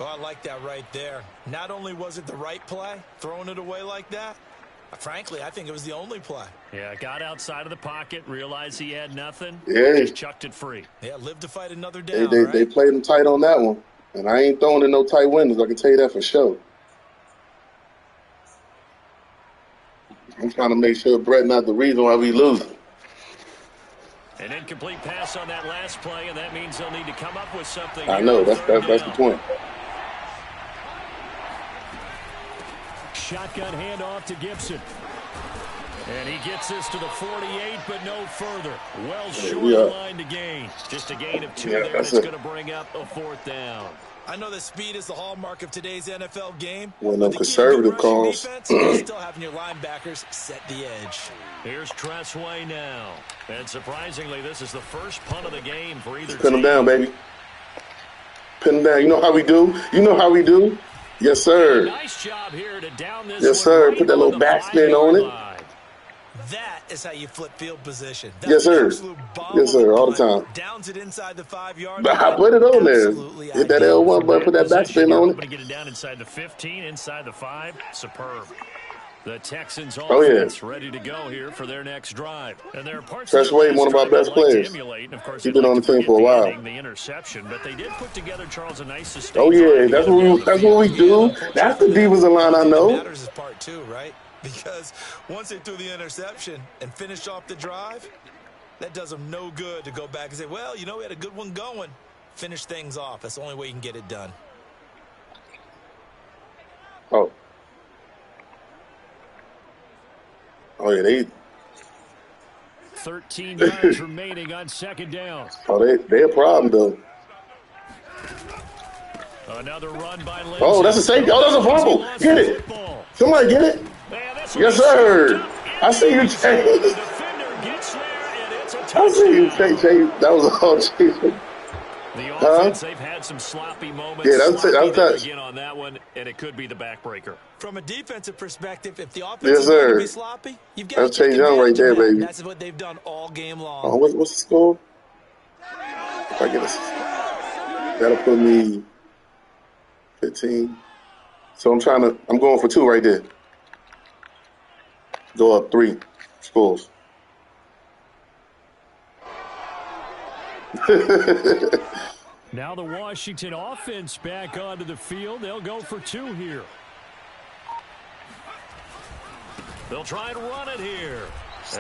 Oh, I like that right there. Not only was it the right play, throwing it away like that, frankly, I think it was the only play. Yeah, got outside of the pocket, realized he had nothing, Yeah. just chucked it free. Yeah, live to fight another down, They right? played him tight on that one. And I ain't throwing in no tight windows. I can tell you that for sure. I'm trying to make sure Brett not the reason why we losing. An incomplete pass on that last play, and that means they'll need to come up with something. I know. That's the point. Shotgun handoff to Gibson. And he gets this to the 48, but no further. Well short of the line to gain. Just a gain of 2 there, and it's going to bring up a 4th down. I know that speed is the hallmark of today's NFL game. One of them conservative calls. Defense is still having your linebackers set the edge. Here's Tressway now. And surprisingly, this is the first punt of the game for either team. Pin him down, baby. Pin him down. You know how we do? You know how we do? Yes, sir. Nice job here to down this. Yes, sir. Put that little backspin on it. That is how you flip field position. That's yes, sir. Yes, sir. All the time. Downs it inside the 5-yard line. I put it on there. Hit that L1 button. Put that backspin on it. Get it down inside the 15, inside the 5. Superb. The Texans offense ready to go here for their next drive. And there are parts Tressway, one of our best players. He's been on the team for a while. The interception, but they did put together, Charles, a nice sustain. Oh yeah, that's what we do. That's the defensive line I know. That matters is part 2, right? Because once they threw the interception and finished off the drive, that does them no good to go back and say, well, you know, we had a good one going. Finish things off. That's the only way you can get it done. Oh. Oh, yeah, they... 13 yards remaining on 2nd down. Oh, they a problem, though. Another run by Lindsay. Oh, that's a safety. Oh, that's a fumble. Get it. Somebody get it. Yes, sir. I see you, Chase. I see you, Chase. That was all Chase. The offense, they've had some sloppy moments. Yeah, that's again on that one, and it could be the backbreaker. From a defensive perspective, if the offense is going to be sloppy, you've got to take Young right there, baby. That's what they've done all game long. Oh, what's the score? If I get a, that'll put me 15. So I'm going for 2 right there. Go up 3 scores. Now the Washington offense back onto the field. They'll go for 2 here. They'll try and run it here.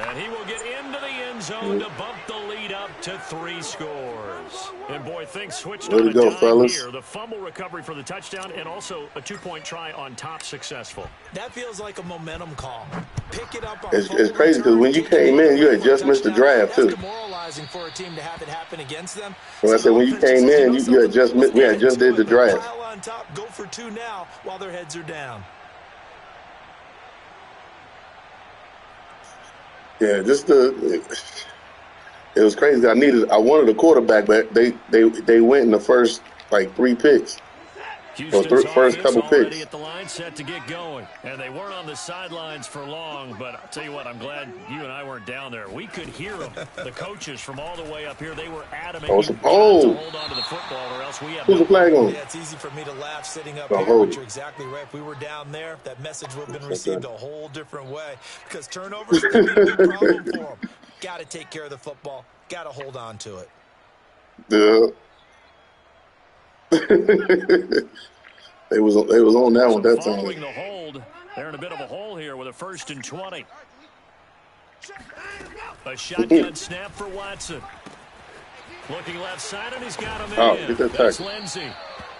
And he will get into the end zone to bump the lead up to 3 scores. And boy, things switched on a dime here. The fumble recovery for the touchdown and also a 2-point try on top successful. That feels like a momentum call. Pick it up on it's crazy because when you came in, you had just missed the draft too. That's demoralizing for a team to have it happen against them. When I said when you came in, we had just did the draft. Pile on top, go for 2 now while their heads are down. Yeah, it was crazy. I wanted a quarterback, but they went in the first 3 picks. First couple picks. At the line set to get going, and they weren't on the sidelines for long. But I'll tell you what, I'm glad you and I weren't down there. We could hear them, the coaches from all the way up here. They were adamant to hold on to the football, or else we have. Who's the flag on? Yeah, it's easy for me to laugh sitting up here, but you're exactly right. If we were down there, that message would have been received a whole different way. Because turnovers could be a big problem for them. Got to take care of the football. Got to hold on to it. Yeah. They was on that one that time. Following the hold, they're in a bit of a hole here with a 1st and 20. A shotgun snap for Watson. Looking left side, and he's got him in. Get that tackle. Lindsay.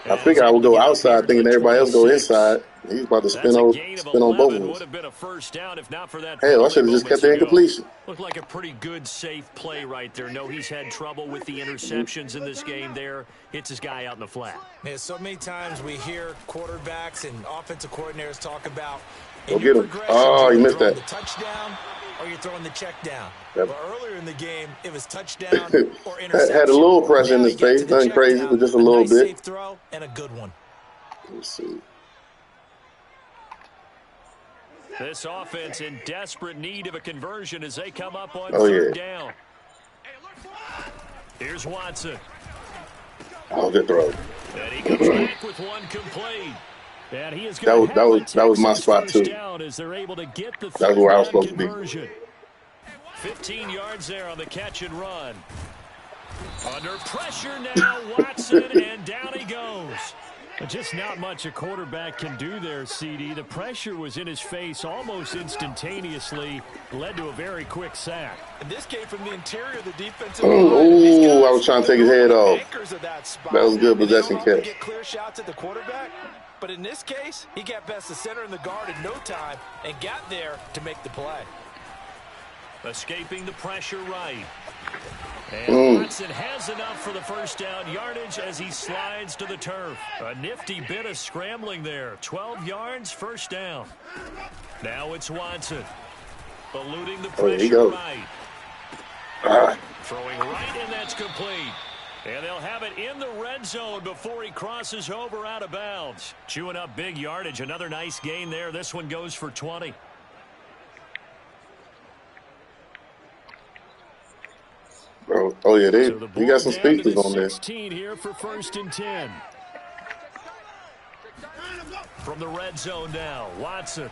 I figured I would go outside thinking everybody else go inside. He's about to spin on both of would have been a first down if not for that. Hell, I should have just kept the incompletion. Looked like a pretty good, safe play right there. No, he's had trouble with the interceptions in this game there. Hits his guy out in the flat. Yeah, so many times we hear quarterbacks and offensive coordinators talk about go get him. Oh, you missed that. The touchdown or you're throwing the check down. Yep. But earlier in the game, it was touchdown or interception. Had a little pressure in his face. Nothing crazy, but just a little bit. Safe throw and a good one. Let's see. This offense in desperate need of a conversion as they come up on Oh, third yeah. down. Here's Watson. Oh, good throw. And he comes back with one complete. And he is going to have the That was my Texans spot, first too. down as they're able to get the That was third where I was down supposed to be. conversion. 15 yards there on the catch and run. Under pressure now, Watson, and down he goes. Just not much a quarterback can do there, CD. The pressure was in his face almost instantaneously, led to a very quick sack. And this came from the interior of the defensive line. Ooh, I was trying to take his head off. That was a good And possession they don't often catch. get clear shots at the quarterback, but in this case, he got past the center and the guard in no time and got there to make the play. Escaping the pressure right. And Watson has enough for the first down yardage as he slides to the turf. A nifty bit of scrambling there. 12 yards, first down. Now it's Watson. Eluding the pressure right. Throwing right, and that's complete. And they'll have it in the red zone before he crosses over out of bounds. Chewing up big yardage. Another nice gain there. This one goes for 20. Oh yeah, you got some speakers on there. 16 here for first and 10. From the red zone now, Watson.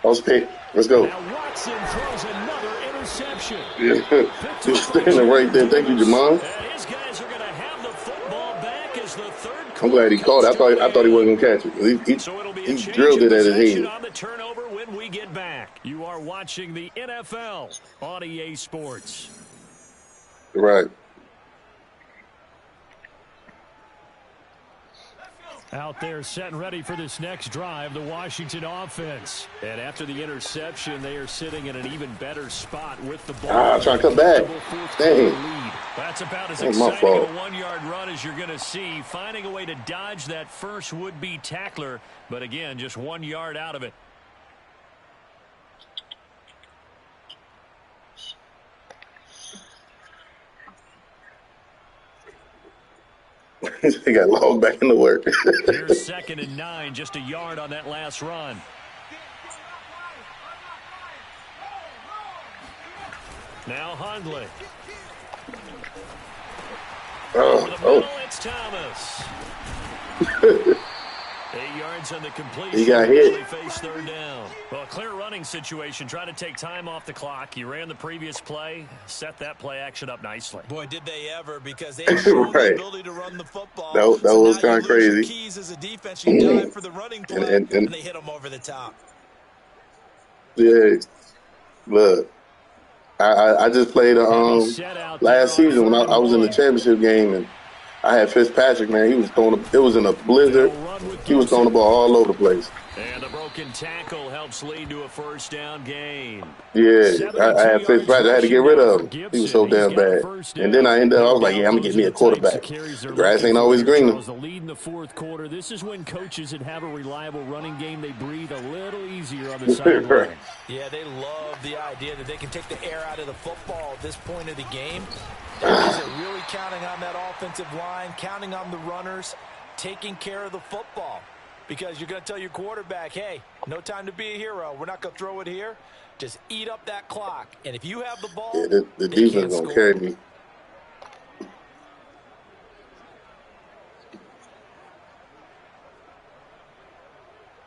Let's pick. Let's go. Now Watson throws another interception. Just standing right there. Thank you, Jamal. His guys are going to have the football back as the third. I'm glad he caught it. I thought he wasn't gonna catch it. So it'll be he drilled it at his head. On the turnover when we get back. You are watching the NFL on EA Sports. Right. Out there set and ready for this next drive, the Washington offense. And after the interception, they are sitting in an even better spot with the ball. Trying to come back. Dang. That's about as exciting a one-yard run as you're going to see. Finding a way to dodge that first would-be tackler, but again, just 1 yard out of it. He got logged back into work. Here's 2nd and 9, just a yard on that last run. Now Hundley. Over the middle, it's Thomas. 8 yards on the completion. He got hit. Face third down. Well, clear running situation. Try to take time off the clock. You ran the previous play, set that play action up nicely. Boy, did they ever, because they have shown the ability to run the football. That was kind of crazy. Keys as a defense, you dive for the running play, and they hit them over the top. Yeah, look. I just played last season when I was in the championship game, and I had Fitzpatrick, man. He was it was in a blizzard. He was throwing the ball all over the place. And the broken tackle helps lead to a first down gain. Yeah, I had Fitzpatrick. I had to get rid of him. He was so damn bad. And then I was like, yeah, I'm going to get me a quarterback. The grass ain't always greener. The lead in the fourth quarter. This is when coaches that have a reliable running game, they breathe a little easier on the sideline. Right. Yeah, they love the idea that they can take the air out of the football at this point of the game. That means they're really counting on that offensive line, counting on the runners, taking care of the football. Because you're going to tell your quarterback, hey, no time to be a hero. We're not going to throw it here. Just eat up that clock. And if you have the ball, yeah, the defense going to carry me.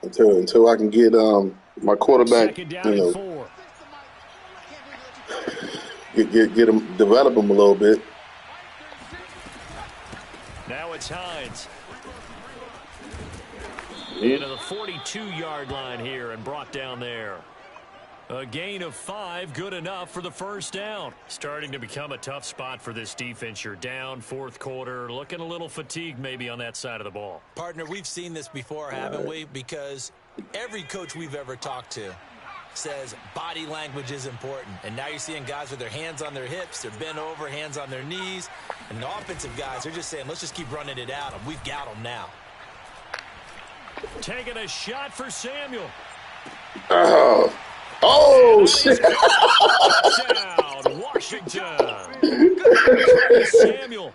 Until I can get my quarterback, get him, develop him a little bit. Now it's Hines. Into the 42-yard line here and brought down there. A gain of 5, good enough for the first down. Starting to become a tough spot for this defense. You're down fourth quarter, looking a little fatigued maybe on that side of the ball. Partner, we've seen this before, haven't we? Because every coach we've ever talked to says body language is important. And now you're seeing guys with their hands on their hips, they're bent over, hands on their knees. And the offensive guys are just saying, let's just keep running it out. We've got them now. Taking a shot for Samuel. Oh, shit. Down, Washington. Samuel.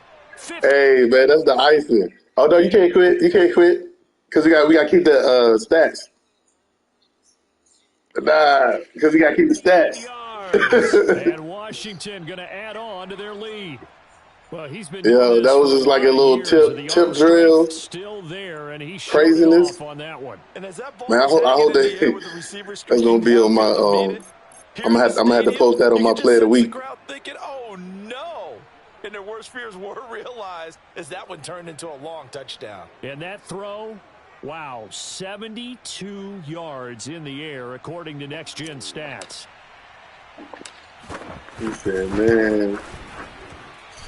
Hey, man, that's the icing. Oh, no, you can't quit. You can't quit. Because we got to keep the stats. Nah, because he got to keep the 8 stats. yards. And Washington going to add on to their lead. Well, he's been doing Yo, this that was for a just like a lot of little years. The tip arm strength drill, still there, and he showed it craziness. off on that one. And as that ball Man, was I hanging hope in the air they with the receiver that's screaming gonna be on my downfield to beat it, here I'm in the gonna have to stadium, post that on you my can play just of the sense the week. crowd thinking, oh, no. And their worst fears were realized as that one turned into a long touchdown. And that throw, wow, 72 yards in the air, according to Next Gen Stats. He said, man.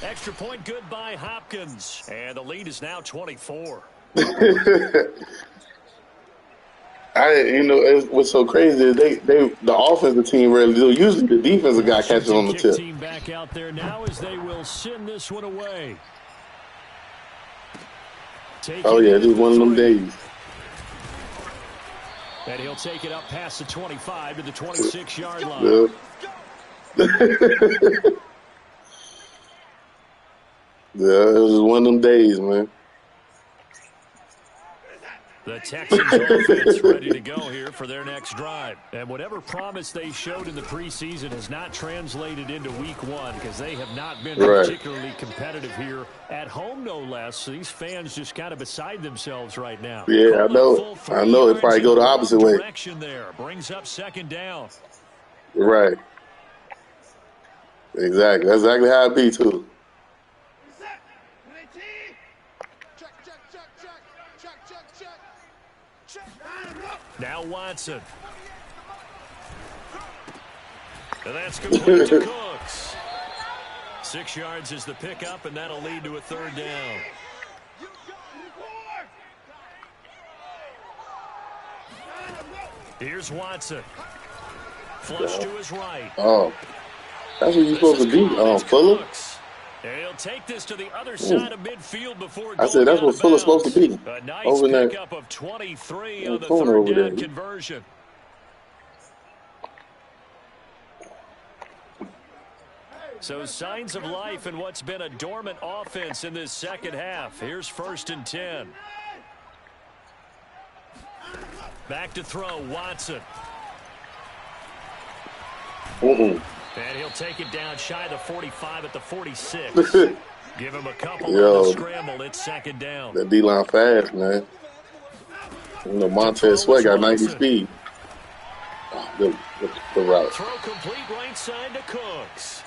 Extra point good by Hopkins. And the lead is now 24. What's so crazy is the offensive team really do. Usually the defensive guy catches Washington on the kick tip. team back out there now as they will send this one away. Oh yeah, just one of them days. And he'll take it up past the 25 to the 26-yard line. Yeah, it was just one of them days, man. The Texans offense ready to go here for their next drive. And whatever promise they showed in the preseason has not translated into week one because they have not been particularly competitive here at home, no less. So these fans just kind of beside themselves right now. Yeah, I know. It probably go the opposite way. Direction there. Brings up second down. Right. Exactly. That's exactly how it be, too. Now Watson. And that's complete to Cooks. 6 yards is the pickup, and that'll lead to a third down. Here's Watson. Flush to his right. Oh. That's what you're supposed to be, Fuller. He'll take this to the other side of midfield before I said that's what Fuller's supposed to be. A nice over pickup of 23 on the corner third over down there. conversion. So signs of life in what's been a dormant offense in this second half. Here's 1st and 10. Back to throw, Watson. And he'll take it down shy of the 45 at the 46. Give him a couple on the scramble. It's second down. That D-line fast, man. Montez Sweat got 90 speed. Oh, the route. Throw complete right side to Cooks.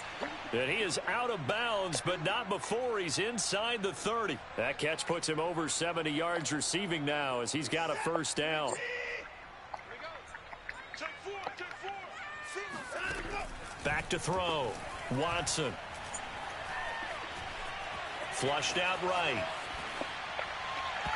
And he is out of bounds, but not before he's inside the 30. That catch puts him over 70 yards receiving now as he's got a first down. Back to throw. Watson. Flushed out right.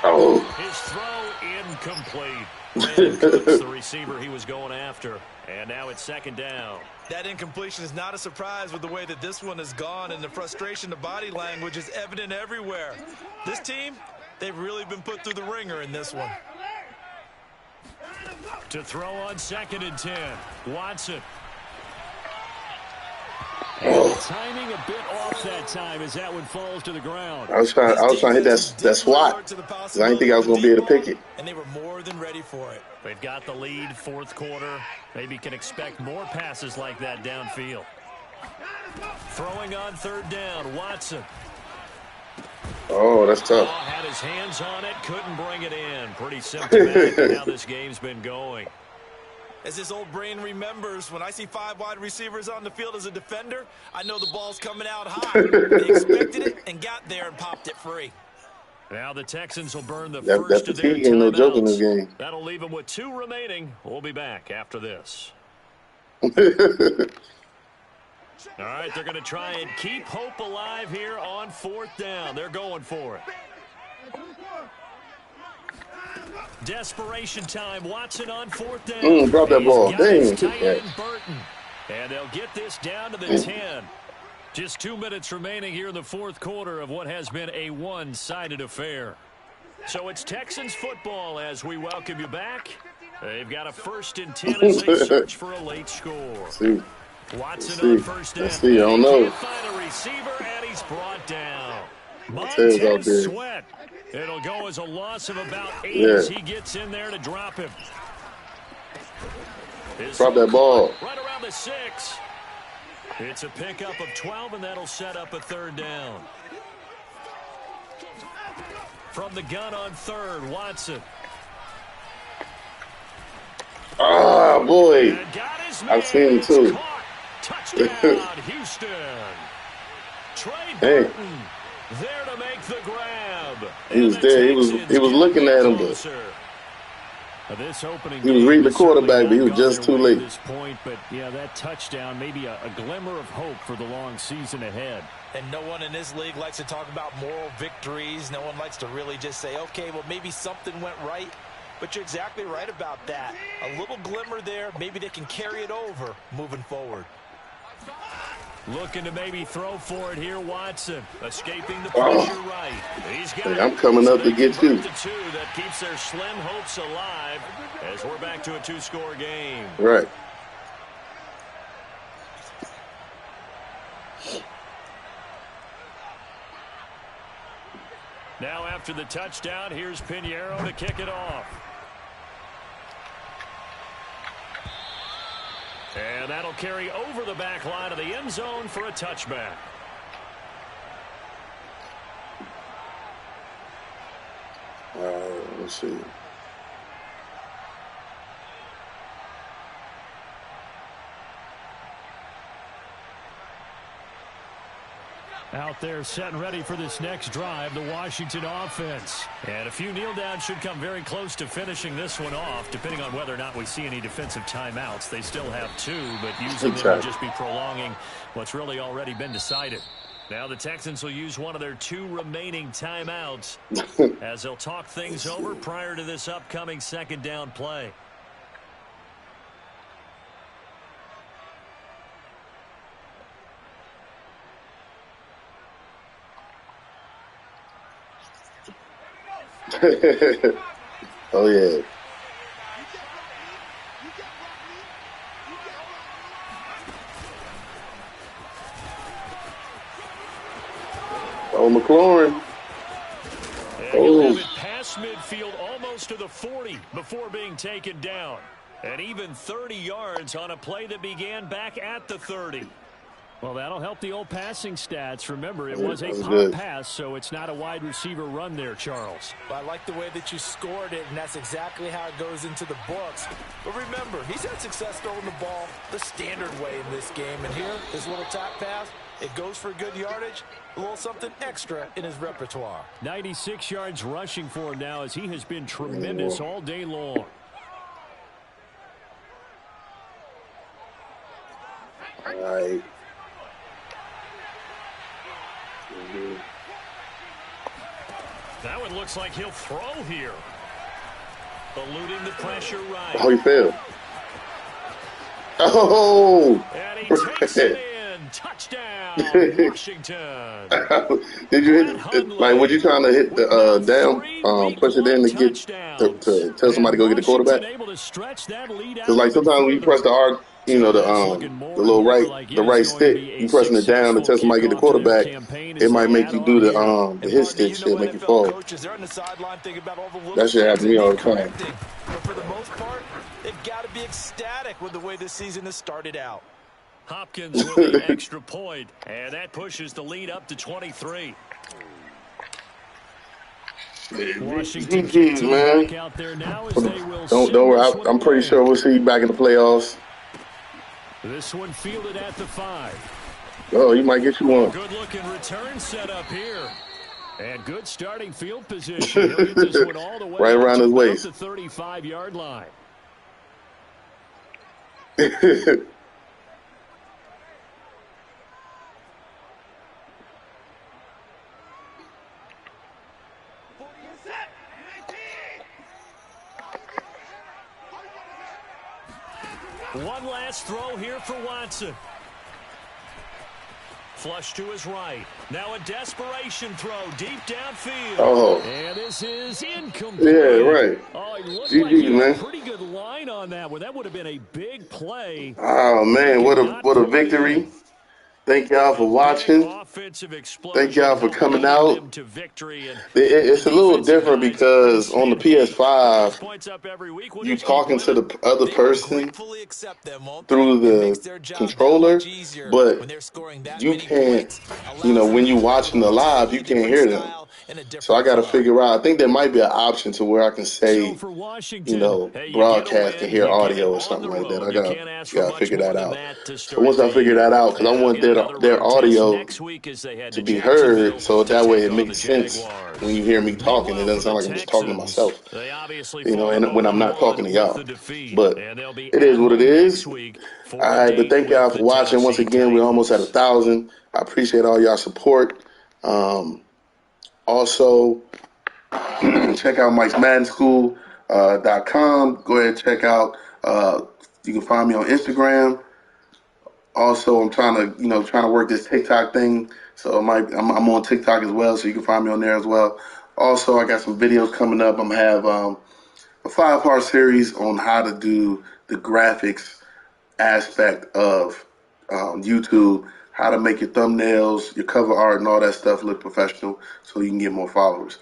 Oh. His throw incomplete. Brandon Cooks, the receiver he was going after. And now it's second down. That incompletion is not a surprise with the way that this one has gone, and the frustration, the body language is evident everywhere. This team, they've really been put through the ringer in this one. To throw on 2nd and 10. Watson. And timing a bit off that time as that one falls to the ground. I was trying to hit that swat. I didn't think I was going to be able to pick it. And they were more than ready for it. They've got the lead, fourth quarter. Maybe can expect more passes like that downfield. Throwing on 3rd down, Watson. Oh, that's tough. Had his hands on it, couldn't bring it in. Pretty symptomatic of how this game's been going. As his old brain remembers, when I see 5 wide receivers on the field as a defender, I know the ball's coming out high. They expected it and got there and popped it free. Now the Texans will burn the first of their timeouts. Ain't no joke in this game. That'll leave them with 2 remaining. We'll be back after this. All right, they're going to try and keep hope alive here on 4th down. They're going for it. Desperation time. Watson on 4th down. Drop that ball. Dang. Burton. And they'll get this down to the 10. Just 2 minutes remaining here in the fourth quarter of what has been a one-sided affair. So it's Texans football as we welcome you back. They've got a 1st and 10 as they search for a late score. Watson on 1st down. I don't know. Can't find a receiver, and he's brought down. Montez Sweat. It'll go as a loss of about 8 as he gets in there to drop him. Drop that ball. Right around the 6. It's a pickup of 12, and that'll set up a third down. From the gun on third, Watson. Ah, boy. I've seen him too. Touchdown, Houston. Trey Burton there to make the grab. He was there. He was looking at him, but this opening he was reading the quarterback, but he was just too late. At this point, but yeah, that touchdown, maybe a glimmer of hope for the long season ahead. And no one in this league likes to talk about moral victories. No one likes to really just say, okay, well, maybe something went right. But you're exactly right about that. A little glimmer there. Maybe they can carry it over moving forward. Looking to maybe throw for it here, Watson. Escaping the pressure right. He's got I'm coming up to get you. The two that keeps their slim hopes alive as we're back to a 2-score game. Right. Now after the touchdown, here's Pinheiro to kick it off. And that'll carry over the back line of the end zone for a touchback. Let's see. Out there set and ready for this next drive, the Washington offense. And a few kneel downs should come very close to finishing this one off, depending on whether or not we see any defensive timeouts. They still have 2, but using them would just be prolonging what's really already been decided. Now the Texans will use one of their 2 remaining timeouts as they'll talk things over prior to this upcoming second down play. Oh, yeah. Oh, McLaurin. He'll have it past midfield almost to the 40 before being taken down. And even 30 yards on a play that began back at the 30. Well, that'll help the old passing stats. Remember, it was a pop pass, so it's not a wide receiver run there, Charles. Well, I like the way that you scored it, and that's exactly how it goes into the books. But remember, he's had success throwing the ball the standard way in this game. And here, this little top pass, it goes for good yardage, a little something extra in his repertoire. 96 yards rushing for him now as he has been tremendous all day long. All right. Now it looks like he'll throw here. Eluding the pressure right. Oh, he failed. Oh! And he takes it in. Touchdown, Washington. Did you hit, like, were you trying to hit the down, push it in to get, to tell somebody to go get the quarterback? Because, like, sometimes when you press the R, you know, the little right stick, you pressing it down to tell somebody to get the quarterback, it might make you do the hit stick shit, make you fall. That shit happens to me all the time. But for the most part, they've got to be ecstatic with the way this season has started out. Hopkins with an extra point, and that pushes the lead up to 23. Washington GG's, man. out there now as they will don't worry, I'm pretty sure we'll see you back in the playoffs. This one fielded at the 5. Oh, you might get you one. Good-looking return set up here. And good starting field position. He'll get this one all the way right around his waist. The 35-yard line. One last throw here for Watson. Flush to his right. Now a desperation throw deep downfield. Oh. And this is incomplete. Yeah, right. Oh, he looked GG, like he had man. a pretty good line on that one. That would have been a big play. Oh, man, what a victory. Thank y'all for watching. offensive Thank explosion y'all for helped coming lead out. them to victory. And the It's a little defensive different guys always because on the saying, hey, putting these PS5, points up every week, we'll you just keep talking to winning. the other They will person gratefully accept them, won't they? through It makes the their job that controller, much easier when but they're scoring that you many can't, points, allows them when to you play with watching a the live, you totally can't different hear them. style and a So I different got to flow. figure out. I think there might be an option to where I can So say, for Washington, hey, you get a broadcast and win, hear you get it audio or on something the like that. road. I You got can't ask for gotta much figure more that than out. that to So start once the I figure year. that out, because And I they'll want get another their road test audio next week as they head to to be heard, Jacksonville so to that way take it on the makes sense when Jaguars. you hear me talking. It Meanwhile, doesn't for sound the like I'm just talking to Texans, myself, they obviously fall to and when I'm not talking 0-1 to with y'all. the defeat. But And they'll be it at is what it home next is. week All for a right, but date thank with y'all for the watching. Once Tennessee again, we're almost at Titans. 1,000. I appreciate all y'all support. Also, check out Mike's Madden School .com. Go ahead and check out. You can find me on Instagram. Also, I'm trying to work this TikTok thing. So I'm on TikTok as well. So you can find me on there as well. Also, I got some videos coming up. I'm gonna have a 5-part series on how to do the graphics aspect of YouTube, how to make your thumbnails, your cover art, and all that stuff look professional so you can get more followers.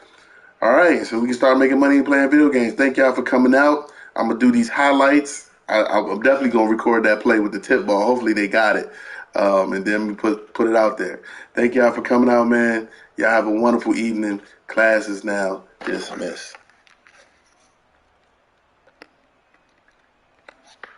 All right, so we can start making money and playing video games. Thank y'all for coming out. I'm going to do these highlights. I'm definitely going to record that play with the tip ball. Hopefully they got it. And then we put it out there. Thank y'all for coming out, man. Y'all have a wonderful evening. Class is now dismissed.